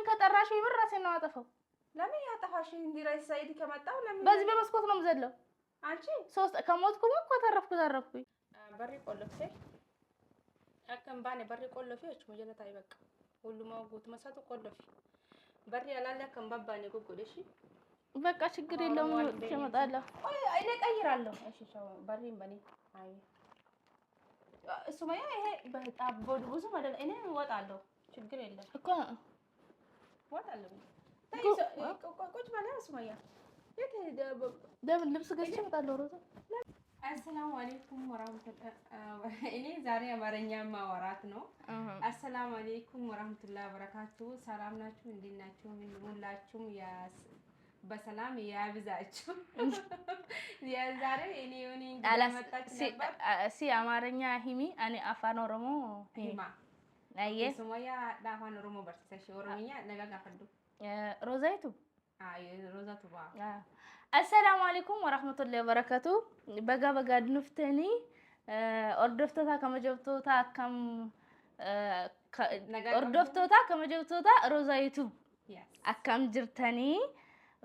ከጠራሽ ይብር ራሴን ነው አጠፋው ለምን ያጠፋሽ እንዲራይ ሳይድ ከመጣው ለምን በዚህ በመስኮት ነው የምዘለው አንቺ ሶስት ከሞትኩም እኮ ተረፍኩኝ በሪ ቆለፌ አከም ባኔ በሪ ቆለፌዎች ሙጀለታ ይበቃ ሁሉም ወጉት መሳቱ ቆለፌ በሪ ያላለ ከምባባኔ ጉጉደሽ በቃ ችግር የለውም ተመጣጣለሁ አይኔ ቀይራለሁ እሺ ሻው በሪም በኔ አይ ሱማያ ይሄ በጣም ብዙ ማለት እኔ ወጣለሁ ችግር የለም እኮ ወጣለሁ ቁጭ ባለ ሱማያ የት ደም ልብስ ገዝቼ እመጣለሁ ሮዛ አሰላሙ አለይኩም ወራህመቱላህ እኔ ዛሬ አማርኛ ማወራት ነው አሰላሙ አለይኩም ወራህመቱላህ ወበረካቱ ሰላም ናችሁ እንዴናችሁ ሁላችሁም በሰላም ያብዛችሁ ዛሬ እኔ ዮኒ እንደመጣች ነበር ሲ አማርኛ ሂሚ እኔ አፋን ኦሮሞ ሂማ አየ ሱማያ አፋን ኦሮሞ በርሰሽ ኦሮሚኛ ነገ ጋፈዱ ሮዛይቱ አይ ሮዛቱ ባ السلام عليكم ورحمة الله وبركاته بقى نفتني أردفتها كما جبتوها كم أردفتها كما جبتوها روزا يوتيوب أكم جرتني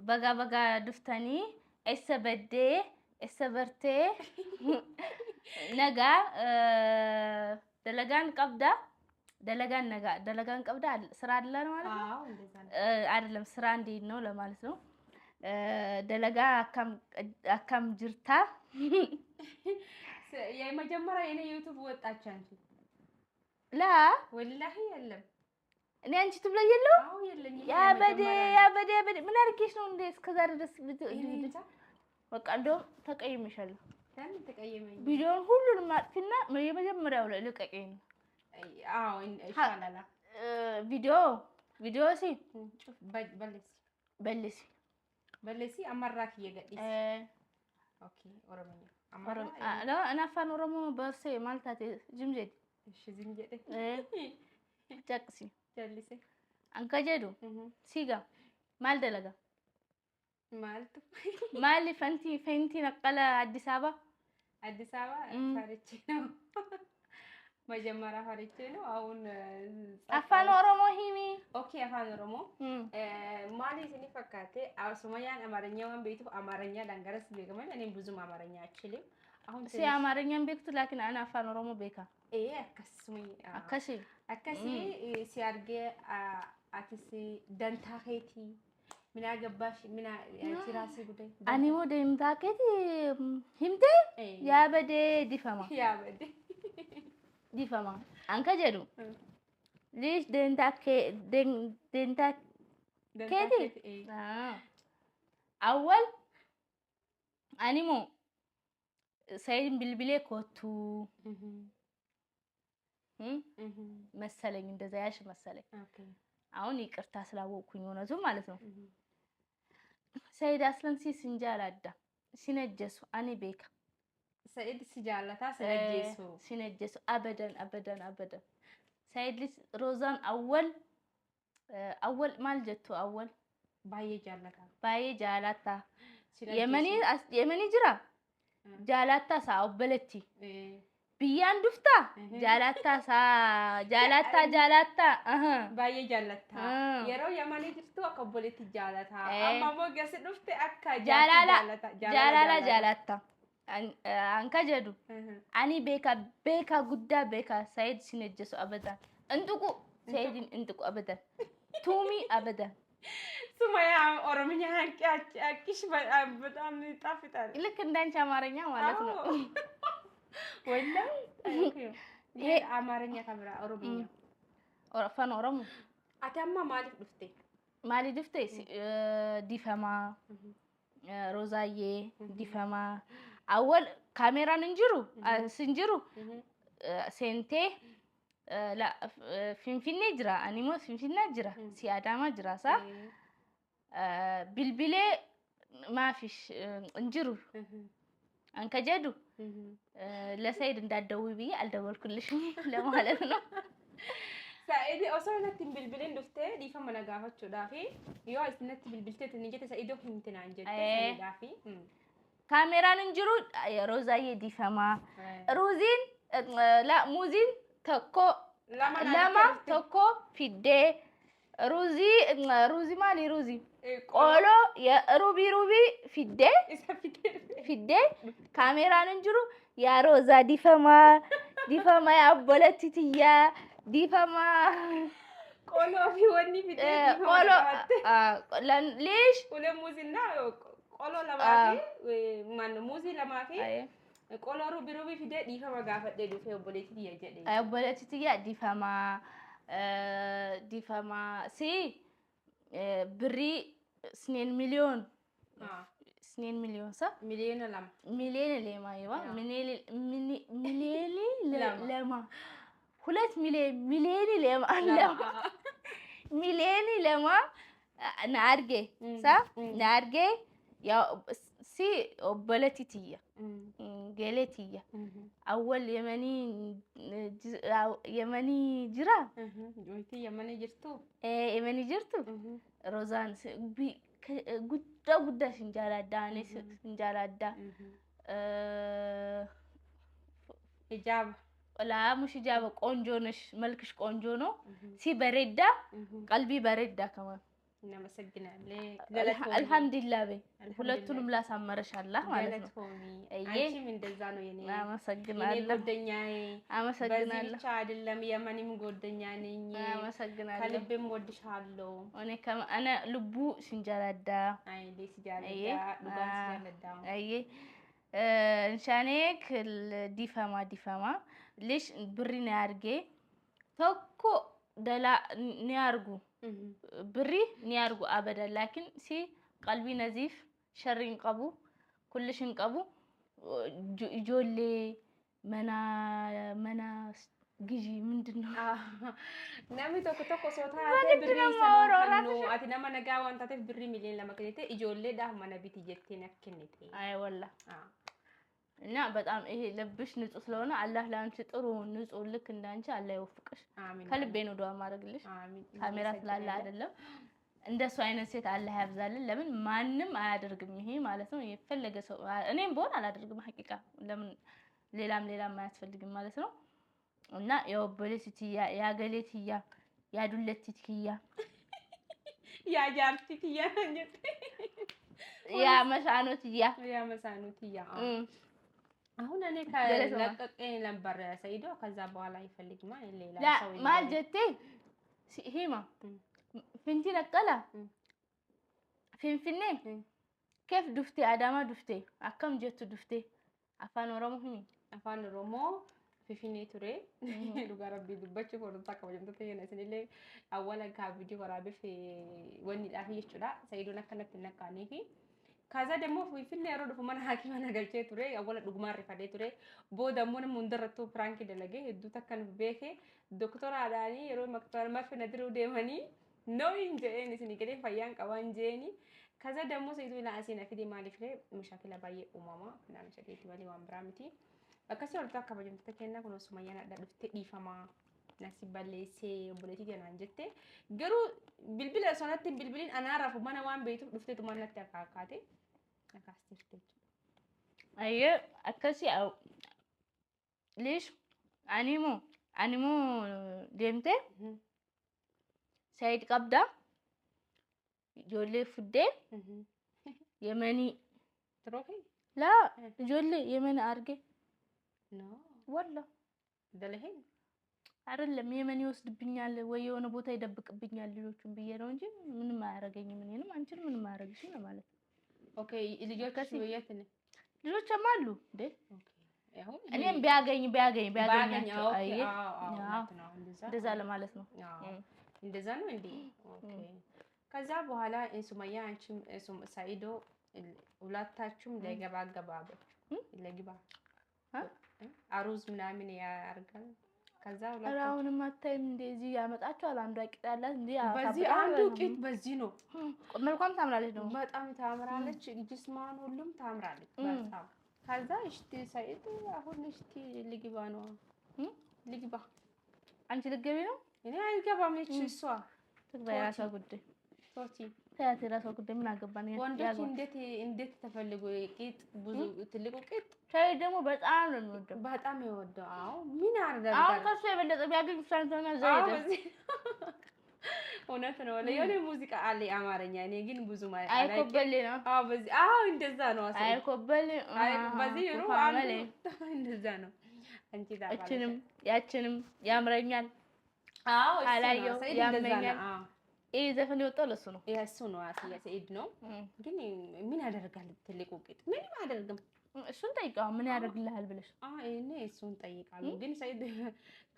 بقى دفتني السبرتي نجا دلقان قبضة دلقان نجا دلقان قبضة سرعة الله ما عادلم سرعة دي إنه لما لسه دلقا أكم جرتا يا مجمرة أنا يوتيوب واتش أنت لا والله يلم أنا أنت تبلا يلو يلم يا بدي من أركيش نونديس كذا درس وقعدوا تقيم إن شاء الله تاني تقيم بدون كل ما فينا ما يمجمرة ولا لك أكين إن شاء الله فيديو سي شوف بلسي بلسي أمرك يجلس أوكي أورمية أمر لا أنا فان أورمو بس مالتاتي جمجد إيش جمجد جاكسي جلسي أنك جدو سيجا مال دلقا مالتو مالي فنتي نقلا أديس أبا فارتشينو مجمرة فارتشينو أون أفان أورمو هيمي أوكي أفان أورمو مالي سني فكاتي أرسميان أمارنيا وان بيتو أمارنيا دانغرس بيكمان أنا بزوم أمارنيا أشيلي سي أمارنيا بيكتو لكن أنا أفان أورمو بيكا إيه أكسي سيارجي أكسي دانتاخيتي من أجباش من تراسي بدي أنا مو دانتاخيتي همتي يا بدي دفما يا بدي دفما أنك جدو ليش دانتاخيتي أول أنيمو سيد بلبلي كوتو መሰለኝ እንደዛ ያሽ መሰለኝ አሁን ይቅርታ ስላወቅኩኝ ሆነቱ ማለት ነው ሰይድ አስለን ሲንጃላዳ ሲነጀሱ አኔ ቤካ ሰይድ ሲጃላታ ሲነጀሱ አበደን ሰይድ ሮዛን አወል ማልጀቱ አወል ባዬ ጃላታ የመኒ ጅራ ጃላታ ሳውበለቲ بيان دفتا جالتا باي جالتا يرو يماني جفتو قبلتي جالتا اما مو قاس دفتي اكا جالتا انك جدو اني بيكا غدا بيكا سيد سينجسو ابدا انتقو سيد انتقو ابدا تومي ابدا سمايا ኦሮምኛ አኪሽ በጣም ይጣፍጣል ልክ እንዳንቺ አማርኛ ማለት ነው والله هي أمارنيا كاميرا أوروبية فن أورمو أتأمل مالي دفتي ديفما روزاية ديفما أول كاميرا سنجرو سنتي لا فين نجرا أنيمو فين نجرا سيادة ما جرا صح بالبلة ما فيش نجرو أنك جدو لسيد እንዳደውይ ብዬ አልደወልኩልሽም ለማለት ነው سعيدي أصلاً نتيم بالبلين دفتة دي فما نجاحت شو دافي يو نتيم بالبلتة نيجي سعيدو هنتنا عنجت دافي كاميرا ننجرو يا روزاي دي فما روزين لا موزين تكو لما تكو فيدي ሩዚ ማሊ ሩዚ ቆሎ የሩቢ ፊዴ ካሜራን እንጅሩ ያሮዛ ዲፈማ ያቦለቲትያ ዲፈማ ቆሎ ፊወኒ ፊዴ ቆሎ ሌሽ ሙዚና ቆሎ ለማፊ ማን ሙዚ ለማፊ ቆሎ ሩቢ ፊዴ ዲፈማ ጋፈደ ዱፌ ቦሌቲትያ ጀዴ ቦሌቲትያ ዲፈማ ሲ بري 2 مليون 2 مليون صح؟ مليون لما مليون لما ايوه مليون لما 2 مليون لما مليون لما نارجي صح؟ نارجي يا سي بلتيتيه جلتيه اول يمني جرا جويتي يمني جرتو يمني جرتو روزان ጉዳ ሽንጃላዳ እኔ ሽንጃላዳ ሂጃብ ላሙሽ ሂጃብ ቆንጆ ነሽ መልክሽ ቆንጆ ነው ሲበረዳ ቀልቢ በረዳ ከማ እናመሰግናለን አልহামዱሊላህ በይ ሁለቱንም ላሳመረሽ አላህ ማለት ነው አንቺም እንደዛ ነው የኔ አመሰግናለሁ ጎደኛዬ አመሰግናለሁ በዚህ ብቻ አይደለም የመኒም ጎደኛ ነኝ አመሰግናለሁ ከልቤም ወድሻለሁ እኔ ልቡ ሽንጃላዳ አይ ዲስ ጃላዳ ዱጋን ጃላዳ አይ እንሻኔክ ዲፈማ ليش بري نارجي توكو دلا نيارجو بري نيارجو أبدا لكن سي قلبي نزيف شرين قبو كلشن قبو جولي منا جيجي من دنا نامي توكو صوتها بري سنو أتنا ما نجاو أنت تف بري ملين لما كنت يجولي ده ما نبي تجتينا كنتي أي والله እና በጣም ይሄ ልብሽ ንጹህ ስለሆነ አላህ ላንቺ ጥሩ ንጹህ ልክ እንዳንቺ አላህ ይወፍቅሽ አሜን ከልቤ ነው ዱአ ማድረግልሽ አሜን ካሜራ ስላለ አይደለም እንደሱ አይነት ሴት አላህ ያብዛልን ለምን ማንንም አያደርግም ይሄ ማለት ነው የፈለገ ሰው እኔም ቦን አላደርግም ሐቂቃ ለምን ሌላም አያስፈልግም ማለት ነው እና የወበለቲያ ያገሌቲያ ያዱለቲያ ያጃርቲያ ያመሳኖቲያ አሁን እኔ ከለቀቀኝ ነበር ሰይዶ ከዛ በኋላ ይፈልግማ ሌላ ሰው ማልጀቴ ሂማ ፍንቲ ነቀላ ፊንፊኔ كيف دفتي አዳማ ዱፍቴ አከም ጀቱ ዱፍቴ አፋን ኦሮሞ ሂሚ አፋን ኦሮሞ ፊፊኔ ቱሬ ዱጋራቢ ዱባቹ ወርታ ከወጀንተ የነስኒሌ አወላ ጋቢዲ ወራበፍ ወኒ ዳፊ ይችላ ሰይዶ ነከነት ነካኔ ካዛ ደግሞ ፊፊኔ ያሮ ደፉ ማን ሐኪም ነገርቼ ቱሬ አወላ ዱግማር ፈዴ ቱሬ ቦደሙን ሙንደረቱ ፍራንክ ደለገ ሄዱ ተከን ቤኬ ዶክተር አዳኒ የሮ መክተር ማፈነድሩ ደመኒ ነው እንጀኒ ስኒገዴ ፈያን ቀዋንጀኒ ካዛ ደግሞ ሰይዶ ላአሲና ፊዲ ማሊፍሬ ሙሻኪላ ባየ ኡማማ ናምሸቴ ወሊ ዋምብራምቲ akkasi olta kabajamte kenna kuno sumayana da dufte difama nasi balese boleti jana jette garu bilbil sonati bilbilin anarafu mana wan beitu dufte to manatti akakate akastifte aye akkasi au ليش animu demte سعيد قبدا جولي فدي يمني تروحي لا جولي يمني ارجي ነው والله ደለሄን አይደለም የመን ይወስድብኛል ወይ የሆነ ቦታ ይደብቅብኛል ልጆቹን ብዬ ነው እንጂ ምንም አያረገኝም እኔንም አንቺን ምንም አያረግሽ ነው ማለት ኦኬ ልጆች የት ነው ልጆችም አሉ እንዴ ኦኬ ያው እኔም ቢያገኛቸው አይ እንደዛ ለማለት ነው እንደዛ ነው እንዴ ኦኬ ከዛ በኋላ ሱማያ አንቺም ሰይዶ ሁለታችሁም ለገባ አሩዝ ምናምን ያርጋል ከዛ አሁንም አታይም እንደዚህ ያመጣቸዋል አንዷ ቂጥ ያላት እንዴ በዚህ አንዱ ቂጥ በዚህ ነው መልካም ታምራለች ነው በጣም ታምራለች ጅስማን ሁሉም ታምራለች በጣም ከዛ እሽቲ ሰይድ አሁን እሽቲ ልግባ ነው ልግባ አንቺ ልገቢ ነው እኔ አይገባም እቺ እሷ ትግባ የራሷ ጉዳይ ሶቲ ታያት የራሷ ጉዳይ ምን አገባኝ ወንዶች እንዴት ተፈልጎ ቂጥ ብዙ ትልቁ ቂጥ ታይ ደግሞ በጣም ነው የሚወደው በጣም ይወደው አዎ ምን አረጋጋ አሁን ከሱ የበለጠ ቢያገኝ ፍራንስ ነው ዘይደ እውነት ነው። የሆነ ሙዚቃ አለ አማርኛ፣ እኔ ግን ብዙ ማለት አይኮበሌ ነው። በዚህ እንደዛ ነው። አይኮበሌ በዚህ ነው እንደዛ ነው። አንቺ እችንም ያችንም ያምረኛል። አላየው ያመኛል። ይሄ ዘፈን የወጣው ለሱ ነው። እሱ ነው ሰኢድ ነው። ግን ምን ያደርጋል? ትልቁ ቂጥ ምንም አያደርግም። እሱን ጠይቀው ምን ያደርግልሃል ብለሽ? እኔ እሱን ጠይቃለሁ። ግን ሰኢድ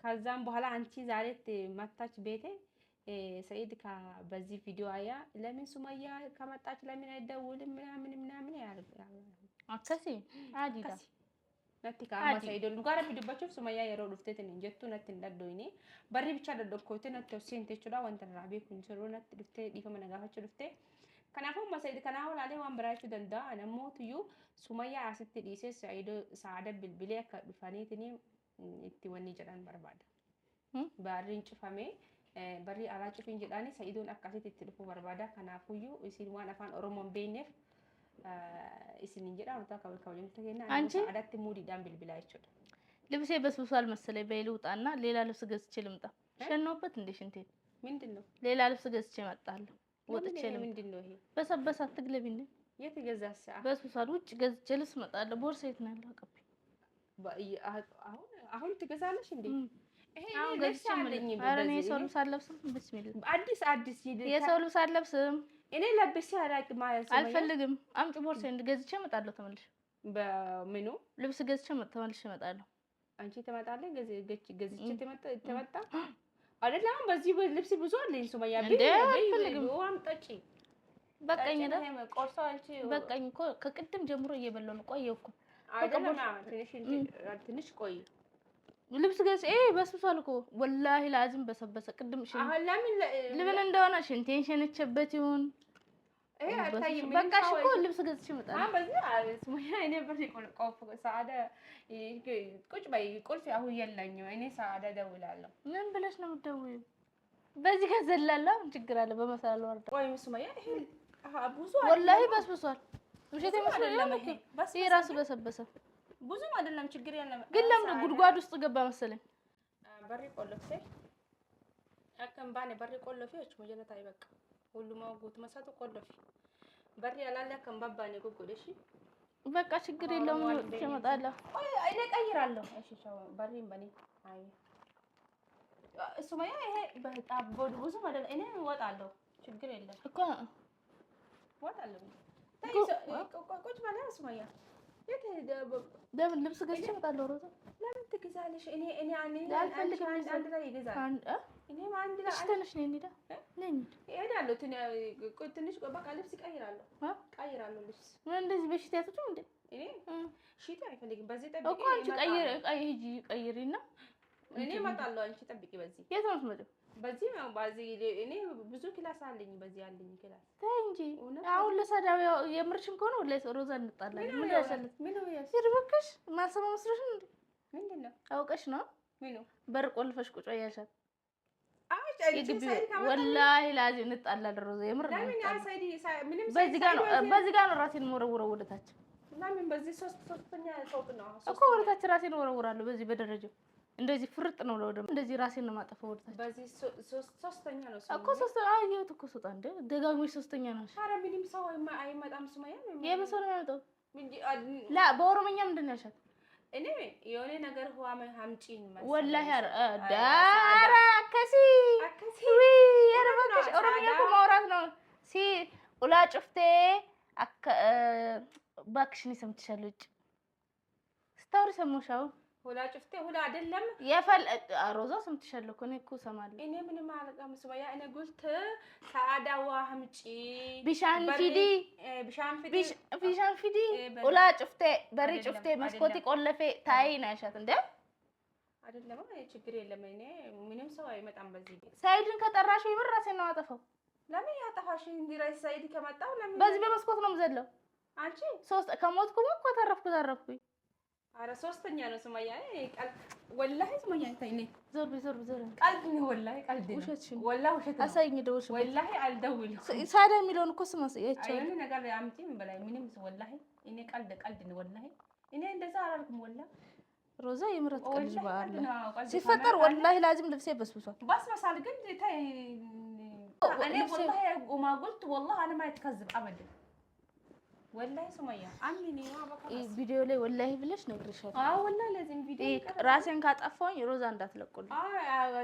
ከዛም በኋላ አንቺ ዛሬ መጣች ቤቴ ሰኢድ በዚህ ቪዲዮ አያ ለምን ሱመያ ከመጣች ለምን አይደውልም ምናምን ያደርጋል። አከሲ አዲዳ ነቲ ካማ ሰኢድ ሉጋራ ቢድባቸው ሱመያ የሮል ፍቴት እንጀቱ ነት እንደዶይኔ በሪ ብቻ ደደኮቴ ነት ሴንቴ ቹዳ ወንተ ራቤ ኩንቸሮ ነት ድፍቴ ዲከመ ነጋፋቸው ድፍቴ ከናፎ ሰኢድ ከናው ላሌ ዋን በራችሁ ደንዳ ነሞትዩ ሱመያ አስት ዲሴ ሰኢድ ሳደ ብልብሌ ከዱፋኔትኒ እቲ ወኒ ጀዳን በርባዳ ባሪን ጭፋሜ በሪ አላጭፊን ጀዳኒ ሰኢዶን አካሲት እቲ ድፉ በርባዳ ከናፉዩ ኢሲን ዋን አፋን ኦሮሞን ቤኔፍ ኢሲን ጀዳ ወጣ ከወልከውልም ተገና አንቺ አዳት ሙዲዳን ብልብላ አይችል ልብሴ በስብሷል መሰለኝ በይልውጣና ሌላ ልብስ ገዝቼ ልምጣ ሸነውበት እንዴ ሽንቴ ምንድነው ሌላ ልብስ ገዝቼ መጣለሁ ወጥቼ ምንድነው ይሄ በሰበሳ ትግለብኝ የት ገዛስ በስብሷል ውጭ ገዝቼ ልብስ መጣለሁ ቦርሳ የት ነው ያለው አቀብ አሁን ትገዛለሽ እንዴ ይሄ ልብስ አለኝ አረኔ የሰው ልብስ አለብስም ቢስሚላህ አዲስ የሰው ልብስ አለብስም እኔ ለብሼ አላውቅም ማለት ነው አልፈልግም አምጪ ቦርሳ ገዝቼ እመጣለሁ ተመልሼ በምኑ ልብስ ገዝቼ ተመልሼ እመጣለሁ አንቺ ተመጣለሽ ገዝቼ ተመጣ አይደለም በዚህ ልብስ ብዙ አለኝ ሱመያ ቢልም አምጣጪ በቃኝ ነው ቆርሶ አንቺ በቃኝ እኮ ከቅድም ጀምሮ እየበላሁ ነው ቆየሁ እኮ አይደለም ትንሽ ቆይ ልብስ ገዝ በስብሷል እኮ ወላሂ ላዝም በሰበሰ ቅድም ለምን እንደሆነ ሽንቴን ሸነቸበት ይሁን በቃሽ እኮ ልብስ ገዝቼ እመጣለሁ በዚህ ሱመያ እኔ በዚህ ቆፍ ሰዓዳ ቁጭ በይ ቁልፍ አሁን የለኝም እኔ ሰዓዳ ደውላለሁ ምን ብለሽ ነው የምትደውይው በዚህ ከዘላላ ችግር አለ በመሰላል ወርዳ ወይ ሱመያ ይሄ ብዙ ወላሂ በስብሷል ውሸቴ መስለኝ ይሄ ራሱ በሰበሰ ብዙም አይደለም ችግር የለም ግን ለምን ጉድጓድ ውስጥ ገባ መሰለኝ በሪ ቆለፈ አከም ባኔ በሪ ቆለፈች ሙጀነታ ይበቃ ሁሉም አውጉት መሳቱ ቆለፈ በሪ ያላለ አከም ባባኔ ጎጎደሽ በቃ ችግር የለውም ተመጣጣለ እኔ ቀይራለሁ እሺ ቻው በሪም በኔ አይ ሱመያ ይሄ በጣም ብዙ ማለት እኔ እወጣለሁ ችግር የለም እኮ እወጣለሁ ቁጭ ማለት ሱመያ ለምን ልብስ ገዝቼ እመጣለሁ ሮዛ ለምን ትገዛለሽ እኔ አንድ ላይ ይገዛል እኔ አንድ ላይ ትንሽ ነኝ እንዴ ነኝ እሄዳለሁ ትንሽ በቃ ልብስ ቀይራለሁ ልብስ ምን እንደዚህ በሽታ ያቱም እንዴ እኔ ሽታ አይፈልግም በዚህ ጠብቂ እኮ አንቺ ሂጂ ቀይሪና እኔ እመጣለሁ አንቺ ጠብቂ በዚህ የት ነው የምትመጪው በዚህ ነው በዚህ እኔ ብዙ ክላስ አለኝ በዚህ አለኝ ክላስ ተይ እንጂ አሁን ለሳዳው የምርሽም ከሆነ ወላሂ ሮዛ እንጣላለን ምን ያሰለት ምን ነው ይርበክሽ ማሰማ መስሎሽ እንዴ ምንድነው አውቀሽ ነው ምን በር ቆልፈሽ ቁጭ ያያሻት ወላሂ ላዚ እንጣላለን ሮዛ የምር ነው በዚህ ጋር ነው ራሴን ወረውረው ወደታች ለምን በዚህ ሶስተኛ ፎቅ ነው እኮ ወደታች ራሴን ወረውራለሁ በዚህ በደረጃው እንደዚህ ፍርጥ ነው ለወደም እንደዚህ ራሴን ነው ማጠፈው ወደታች በዚህ ሶስተኛ ነው እኮ ሶስተኛ አየሁት እኮ ሶስት አንዴ ደጋግሞሽ ሶስተኛ ነው ኧረ ምንም ሰው አይመጣም ሱመያ የበሰው ነው ያመጣው ላ በኦሮምኛ ምንድን ነው ያልሻት እኔ የሆነ ነገር ሆአመ ሀምጪን ማለት ወላሂ ዳራ አከሲ የረበሽ ኦሮምኛ እኮ ማውራት ነው ሲ ኡላ ጭፍቴ ባክሽኒ ሰምተሻለሁ ስታውሪ ሰሞሻው ሁላ ጭፍቴ ሁላ አይደለም ሮዛ ሰምተሻለሁ እኮ እኔ እኮ ሰማለሁ እኔ ምንም አላውቅም ሱመያ እኔ ጉልት ሳዳዋ ሀምጪ ቢሻን ፊዲ ሁላ ጭፍቴ በሪ ጭፍቴ መስኮቲ ቆለፌ ታይ ናሻት እንዴ አይደለም ችግር የለም እኔ ምንም ሰው አይመጣም በዚህ ቤት ሰኢድን ከጠራሽው ይብር ራሴን ነው አጠፋው ለምን ያጠፋሽ እንዲራይ ሰኢድ ከመጣው ለምን በዚህ በመስኮት ነው የምዘለው አንቺ ሶስት ከሞትኩም እኮ ተረፍኩኝ አረ ሶስተኛ ነው ሱመያ ወላሂ ሱመያ ታይኔ ዞር ቀልድ ነው ወላሂ ቀልድ ነው ወላሂ ውሸት ነው አሳይኝ ደውልሽ ወላሂ አልደውልም ሳዳ የሚለውን እኮ ስማስ ያቻው እኔ ነገር አምጪ ምን በላይ ምንም ወላሂ እኔ ቀልድ ነው ወላሂ እኔ እንደዛ አላልኩም ወላሂ ሮዛ የምረት ቀልድ ባለ ሲፈጠር ወላሂ ላዚም ልብሴ በስብሷል በስበሳል ግን ታይ انا والله وما قلت والله انا ما يتكذب ابدا والله سمية امني ما بخلص ቪዲዮ ላይ ወላሂ ብለሽ ነግሬሻለሁ። والله لازم فيديو ራሴን ካጠፋሁኝ ሮዛ እንዳትለቁልኝ።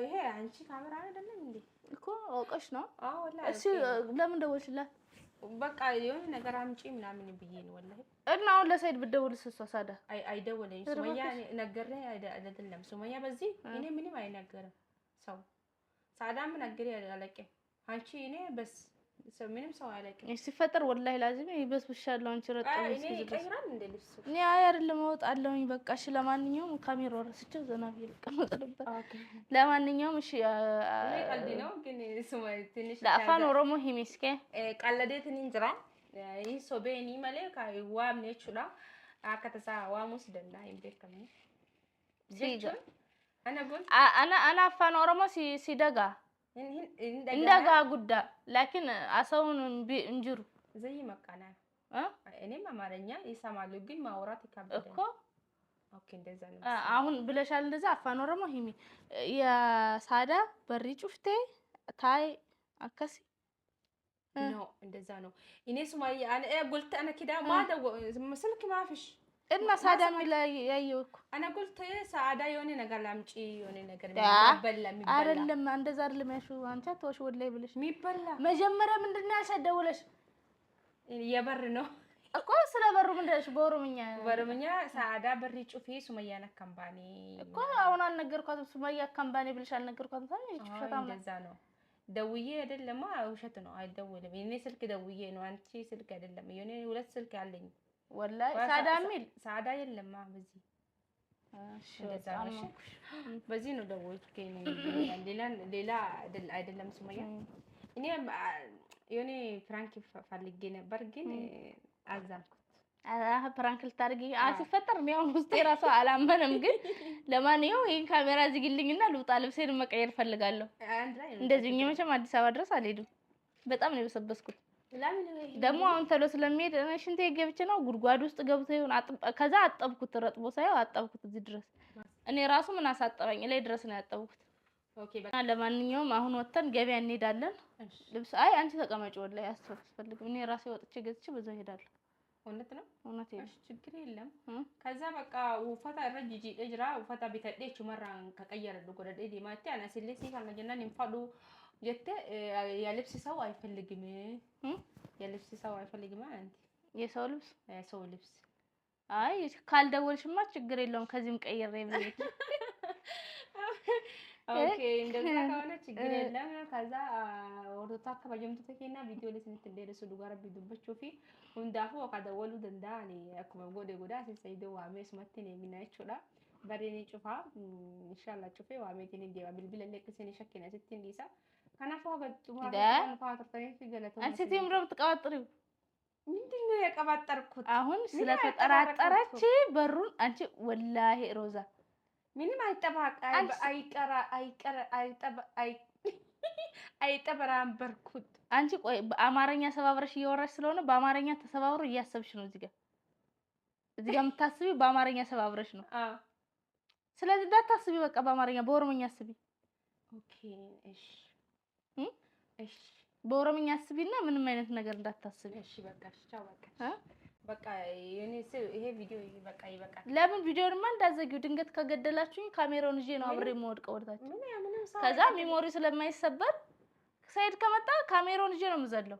ይሄ አንቺ ካሜራ አይደለም እንዴ እኮ አውቀሽ ነው። والله እሺ ለምን ደወልሽላት? በቃ የሆነ ነገር አምጪ ምናምን ብዬ ነው ወላሂ። እና አሁን ለሰይድ ብትደውልስ እሷ ሳዳ አይደወለኝ ሱመያ ነገረ አይደለም ሱመያ በዚህ እኔ ምንም አይነገርም ሰው ሳዳ ምን ነገር ያለቀ አንቺ እኔ በስ ምንም ሰው አያለቅም። ሲፈጠር ወላሂ ላዚም ይበስብሻለሁ። አንቺ ረጣው እኔ ይቀይራል እንደ ልብስ እኔ አይደለም እወጣለሁኝ። በቃ እሺ ለማንኛውም ካሜራው ረስቼው ዘና ብዬ ልቀመጥ ነበር። ለማንኛውም እሺ እኔ ቀልድ ነው ግን ሱመያ ትንሽ ለአፋን ኦሮሞ ሂሚስኬ ቀለዴትን እንጅራ ሶቤኒ መሌ ካይዋም ነችላ አከተሳ ዋሙስ ደንዳ ይምበከም ጀቹ አና አፋን ኦሮሞ ሲደጋ እንደጋ ጉዳ ላኪን አሰውን እንጅሩ ዘይ መቃና እኔም አማርኛ ይሰማሉ ግን ማውራት ይከብዳል እኮ። ኦኬ እንደዛ ነው አሁን ብለሻል። እንደዛ አፋን ኦሮሞ ሂሚ የሳዳ በሪ ጩፍቴ ታይ አከሲ ነው እንደዛ ነው። እኔ ሱማያ አነ قلت انا كده ما ስልክ ማፍሽ እና ሳዳ ሚላ ያየውኩ አነ قلت ሳዳ የሆነ ነገር ላምጪ የሆነ ነገር የሚበላ አይደለም እንደዛ አይደለም ያሹ አንቺ አትወሽ ወላይ ብለሽ የሚበላ መጀመሪያ ምንድነው ያሸደውለሽ? የበር ነው እኮ ስለ በሩ ምንድነሽ? በኦሮምኛ ሳዳ በሪ ጩፌ ሱመያ ነካምባኒ እኮ አሁን አልነገርኳትም። ሱመያ ካምባኒ ብለሽ አልነገርኳትም። ታዲያ እንደዛ ነው ደውዬ አይደለም ውሸት ነው አይደውልም። እኔ ስልክ ደውዬ ነው አንቺ ስልክ አይደለም የኔ ሁለት ስልክ አለኝ ወላሂ ሳዳ ሚል ሳዳ የለም በዚህ እንደዛ ነው በዚህ ነው ደውልኩኝ ሌላ አይደለም ሱመያ እኔ የኔ ፍራንክ ፈልጌ ነበር ግን አዛንኩት ፕራንክ ልታርጊ አትፈጠር ነው አሁን ውስጥ የራሱ አላመነም። ግን ለማንኛውም ይሄን ካሜራ ዝግልኝና ልውጣ ልብሴን መቀየር ፈልጋለሁ። እንደዚህ መቼም አዲስ አበባ ድረስ አልሄድም። በጣም ነው የበሰበስኩት። ደግሞ አሁን ተሎ ስለሚሄድ ሽንቴ ገብቼ ነው ጉድጓድ ውስጥ ገብቶ ይሁን ከዛ አጠብኩት ረጥቦ ሳይው አጠብኩት እዚህ ድረስ እኔ ራሱ ምን አሳጠበኝ ላይ ድረስ ነው ያጠብኩት። ኦኬ በቃ ለማንኛውም አሁን ወተን ገበያ እንሄዳለን። ልብስ አንቺ ተቀመጪ ወላሂ አያስፈልግም። እኔ ራሴ ወጥቼ ገዝቼ በዛው እሄዳለሁ። እውነት ነው እሺ ችግር የለም። ከዛ በቃ ውፈታ ረጅጂ እጅራ ውፈታ ቢተደቹ መራን ከቀየረዱ ጎደደ ዲማቲ አናሲሊሲ ካለጀናን እንፋዱ ጀተ የልብስ ሰው አይፈልግም የልብስ ሰው አይፈልግም አንተ የሰው ልብስ አይ ካልደወልሽማ ችግር የለውም ከዚህም ቀየረ ይብለኝ ኦኬ እንደዛ ከሆነ ችግር የለም። ከዛ ወርታ ከበጀምቱ ተከና ቪዲዮ ለስንት እንደደረሱ ዱጋራ ቢዱበቹ ፊ ሁንዳፉ ወካደወሉ ደንዳኒ አኩመ ጎደ ጎዳ ሲሰይዶ ዋሜስ መተን የሚናይቹላ በሬኒ ጩፋ ኢንሻአላህ ጩፌ ዋሜቲን እንዲያ ቢልቢል ለከሰኒ ሸከና ስትን ዲሳ ከናፋ ገጡ ማለት ፋተርተኝ ሲገለቱ አንቺ ትምረም ተቀባጥሪው ምንድነው የቀባጠርኩት? አሁን ስለተጠራጠረች በሩን አንቺ ወላሂ ሮዛ ምንም አይጠበራም በርኩት አንቺ ቆይ በአማርኛ ሰባብረሽ እያወራሽ ስለሆነ በአማርኛ ተሰባብሮ እያሰብሽ ነው። እዚህ ጋር የምታስቢው በአማርኛ ሰባብረሽ ነው። ስለዚህ እንዳታስቢ በቃ በአማርኛ በኦሮምኛ አስቢ። ኦኬ እሺ እሺ በኦሮምኛ አስቢና ምንም አይነት ነገር እንዳታስቢ። እሺ በቃ ቻው በቃ ይሄ ቪዲዮ በቃ ይበቃል። ለምን ቪዲዮንማ እንዳዘጊው ድንገት ከገደላችሁኝ ካሜራውን ይዤ ነው አብሬ የምወድቀው ወርታችሁ። ከዛ ሚሞሪ ስለማይሰበር ሰይድ ከመጣ ካሜራውን ይዤ ነው የምዘለው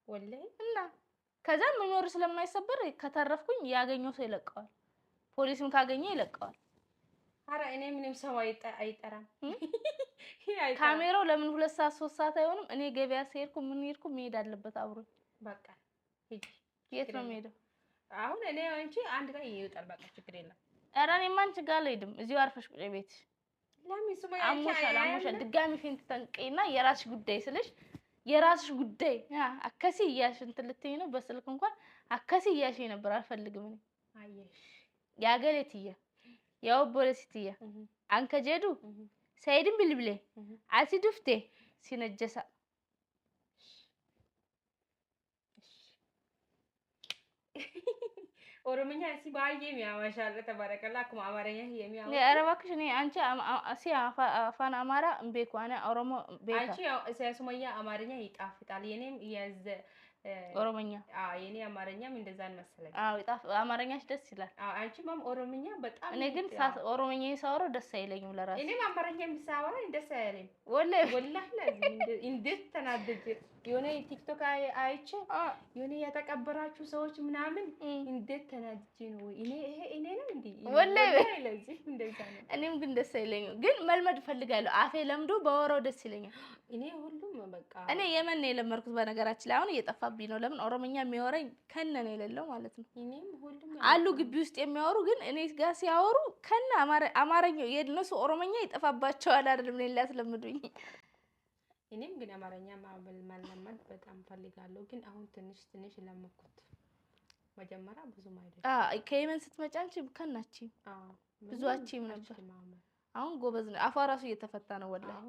ወላሂ እና ከዛ ሚሞሪ ስለማይሰበር ከተረፍኩኝ ያገኘው ሰው ይለቀዋል። ፖሊስም ካገኘው ይለቀዋል። አረ እኔ ምንም ሰው አይጠራም። ካሜራው ለምን 2 ሰዓት 3 ሰዓት አይሆንም? እኔ ገበያ ሲሄድኩ ምን ሄድኩ መሄድ አለበት አብሮኝ በቃ ሂጂ የት ነው የምሄደው? አሁን እኔ አንቺ አንድ ጋር ይወጣል በቃ ችግር የለም። ኧረ እኔማ አንቺ ጋር አልሄድም። እዚሁ አርፈሽ ቁጭ ቤትሽ። ለምን ሱመያ አሞሻል ድጋሚ ፌንት ተንቀይና የራስሽ ጉዳይ ስልሽ የራስሽ ጉዳይ አከሲ እያልሽ እንትን ልትይኝ ነው። በስልክ እንኳን አከሲ እያልሽ ነበር። አልፈልግም እኔ አየሽ ያገለትያ ያው ቦለሲትያ አንከጀዱ ሰይድም ብልብሌ አሲዱፍቴ ሲነጀሳ ኦሮምኛ ሲባዬ የሚያማሻለ ተባረከላ አኩማ አማርኛ የሚያማ ኧረ እባክሽ እኔ አንቺ አፋን አማራ እምቤኩ አነ ኦሮሞ ቤካ አንቺ ሱመያ አማርኛ ይጣፍጣል የኔም የዘ ኦሮሞኛ የኔ አማርኛም እንደዛን መሰለኝ አማርኛሽ ደስ ይላል አንቺ ማም ኦሮምኛ በጣም እኔ ግን ኦሮምኛ ሳወራ ደስ አይለኝም ለራሴ እኔም አማርኛ ሳወራ ደስ አይለኝ ወላሂ እንዴት ተናደጀ የሆነ ቲክቶክ አይቼ የሆነ ያተቀበራችሁ ሰዎች ምናምን እንዴት ተናደጀ ነው እኔ ነው እንዴ ወላሂ ለዚህ እንደዛ ነው እኔም ግን ደስ አይለኝም ግን መልመድ ፈልጋለሁ አፌ ለምዶ ባወራው ደስ ይለኛል እኔ ሁሉም በቃ እኔ የመን ነው የለመድኩት በነገራችን ላይ አሁን እየጠፋብኝ ነው ለምን ኦሮምኛ የሚያወራኝ ከነ ነው የሌለው ማለት ነው እኔም ሁሉም አሉ ግቢ ውስጥ የሚያወሩ ግን እኔ ጋር ሲያወሩ ከነ አማርኛው የነሱ ኦሮምኛ ይጠፋባቸዋል አይደለም እኔ ላስለምዱኝ እኔም ግን አማርኛ ማለመድ በጣም ፈልጋለሁ ግን አሁን ትንሽ ለመኩት መጀመሪያ ብዙም አይደለም ከየመን ስትመጪ አንቺ ከናቺ ብዙ አቺም ነበር አሁን ጎበዝ ነው አፋ ራሱ እየተፈታ ነው ወላሂ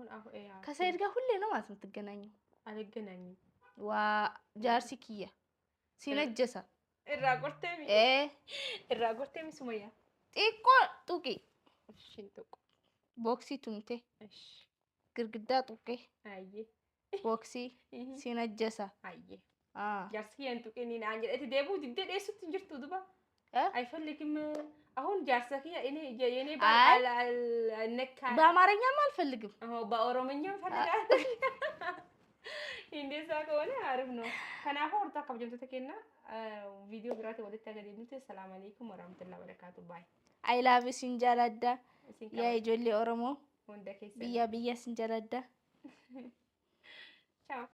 ከሰይድ ጋር ሁሌ ነው ማለት የምትገናኘው አልገናኝም ዋ ጃርሲ ኪያ ሲነጀሳ እራቆርቴሚ ሱመያ ጢቆ ጡቂ እሺ ጡቁ ቦክሲ ቱምቴ እሺ ግርግዳ ጡቄ አየ ቦክሲ ሲነጀሳ አየ ጃርሲ እንጡቂኒ አንጀት ደቡ ድደሱት እንጅርቱ ዱባ አይፈልግም አሁን ጃርሰኪያ እኔ የኔ ባል ነካ በአማርኛም አልፈልግም በኦሮምኛም ፈልጋለሁ እንደዛ ከሆነ አሪፍ ነው ከናፎ ወርታ ከብጀምተ ተከና ቪዲዮ ብራቴ ወደ ተገደሉት ሰላም አለይኩም ወራህመቱላሂ ወበረካቱ ባይ አይ ላቭ ሲንጃላዳ ያ ጆሌ ኦሮሞ ወንደ ከሰ ብያ ሲንጃላዳ